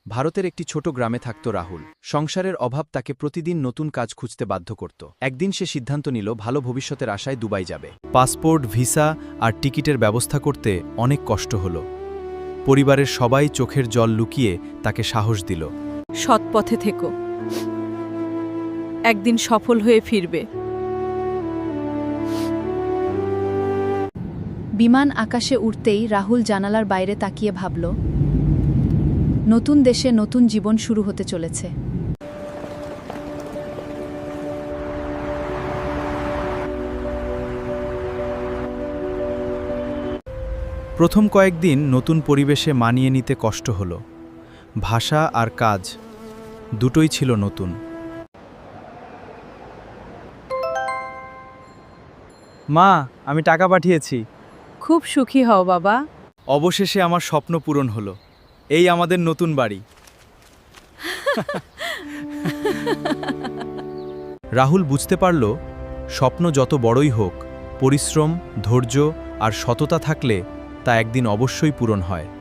ভারতের একটি ছোট গ্রামে থাকত রাহুল। সংসারের অভাব তাকে প্রতিদিন নতুন কাজ খুঁজতে বাধ্য করত। একদিন সে সিদ্ধান্ত নিল ভালো ভবিষ্যতের আশায় দুবাই যাবে। পাসপোর্ট, ভিসা আর টিকিটের ব্যবস্থা করতে অনেক কষ্ট হল। পরিবারের সবাই চোখের জল লুকিয়ে তাকে সাহস দিল। সৎ পথে থেকো, একদিন সফল হয়ে ফিরবে। বিমান আকাশে উঠতেই রাহুল জানালার বাইরে তাকিয়ে ভাবল, নতুন দেশে নতুন জীবন শুরু হতে চলেছে। প্রথম কয়েকদিন নতুন পরিবেশে মানিয়ে নিতে কষ্ট হল। ভাষা আর কাজ দুটোই ছিল নতুন। মা, আমি টাকা পাঠিয়েছি। খুব সুখী হও বাবা। অবশেষে আমার স্বপ্ন পূরণ হলো। এই আমাদের নতুন বাড়ি। রাহুল বুঝতে পারল, স্বপ্ন যত বড়ই হোক, পরিশ্রম, ধৈর্য আর সততা থাকলে তা একদিন অবশ্যই পূরণ হয়।